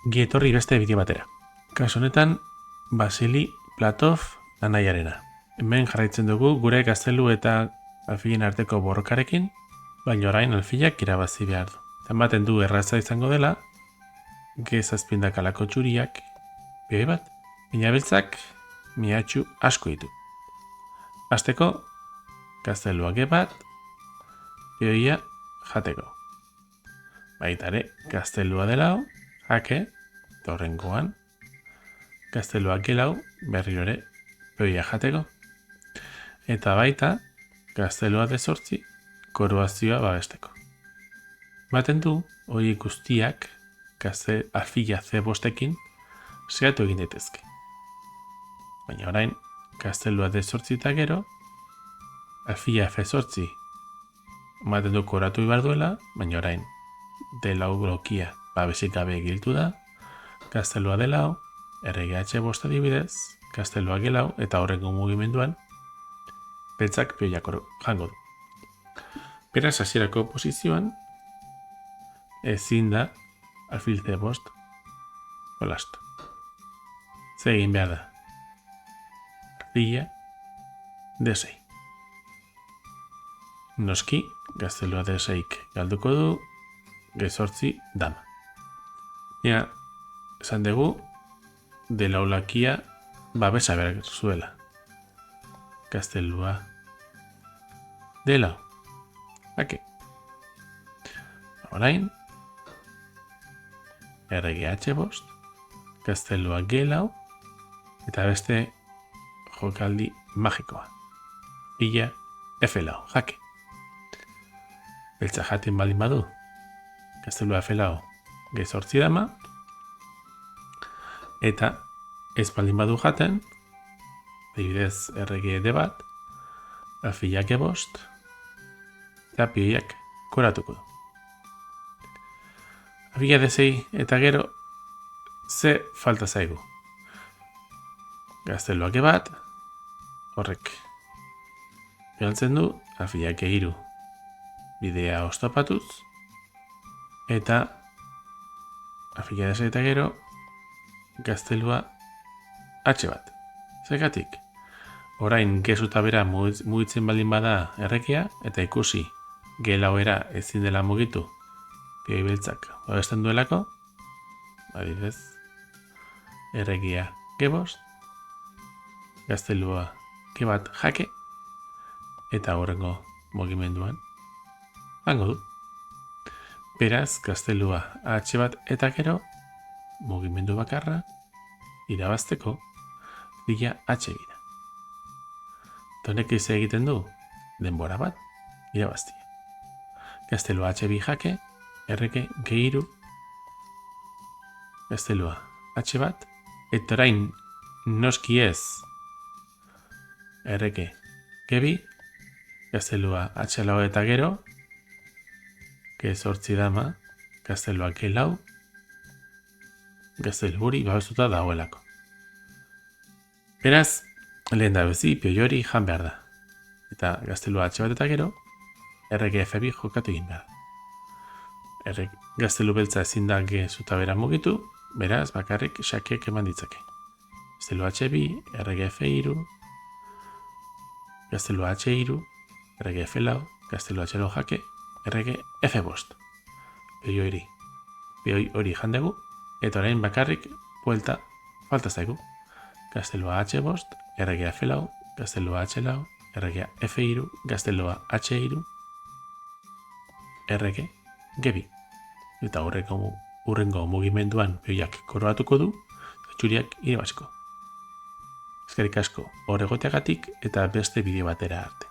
Gietorri beste bideo batera. Kasu honetan, Vasili Platov anaiarena. Hemen jarraitzen dugu gure gaztelu eta alfilen arteko borrokarekin, baina orain alfilak irabazi behar du. Ematen du erraza izango dela, gezazpindak alako txuriak, bioi bat, baina beltzak miatxu asko ditu. Hasteko, gaztelua ge bat, bioia jateko. Baita ere, gaztelua delau, jake, eta horrengoan, gaztelua gelau, berriro ere, bioia jateko. Eta baita, gaztelua dezortzi, koroazioa babesteko. Baten du, hori guztiak, alfila C5-ekin, zehatu egin daitezke. Baina orain, gaztelua dezortzi eta gero, alfila F8 ematen du koratu ibar duela, baina orain, delau blokia babesik gabe giltu da, gaztelua delau, errege H5 adibidez, gaztelua gelau eta horrengo mugimenduan, beltzak bioiakoro jango du. Beraz, hasierako posizioan, ezin da alfil C5 jolastu. Zer egin behar da? Alfila D6. Noski, gaztelua D6 galduko du, gezortzi dama. Ja, esan dugu, delaulakia babesa behar zuela. Gaztelua delau. Hake. Orain, errege H5, gaztelua gelau, eta beste jokaldi magikoa. Ila F-lau, jake. Beltza jaten baldin badu, gaztelua F-lau gezortzi dama, eta ez baldin badu jaten, adibidez errege D bat, alfilak E5, eta pioiak koratuko du. Alfila D6 eta gero, ze falta zaigu. Gazteluak bat, horrek galtzen du, alfilak E3 bidea oztopatuz, eta alfila D6 eta gero, gaztelua H bat. Zergatik, orain gezuta bera mugitzen baldin bada errekea, eta ikusi gelauera ezin dela mugitu bioi beltzak babesten duelako, adibidez, erregia G5, gaztelua G bat jake, eta horrengo mugimenduan hango du. Beraz, gaztelua H bat eta gero, mugimendu bakarra, irabazteko, bila H bira. Honek izan egiten du, denbora bat, irabaztia. Gaztelua H2 jake, erreke G3, gaztelua H bat, eta orain noski ez, erreke G2, gaztelua H4 eta gero, gezortzi dama, gaztelua G4, gazteluri babestuta dagoelako. Beraz, lehen da bezi, pioi hori jan behar da. Eta gaztelua H bat eta gero, errege F2 jokatu egin behar. Gaztelu beltza ezin da gezuta bera mugitu, beraz, bakarrik xakek eman ditzake. Gaztelua H2, errege F3, gaztelua H3, errege F4, gaztelua H4 jake, errege F5. Pioi hori jan dugu, eta orain bakarrik buelta falta zaigu. Gaztelua H5, erregea F4, gaztelua H4, erregea F3, gaztelua H3, errege G2. Eta hurrengo mugimenduan bioiak koroatuko du, eta txuriak irabaziko. Eskerrik asko hor egoteagatik eta beste bideo batera arte.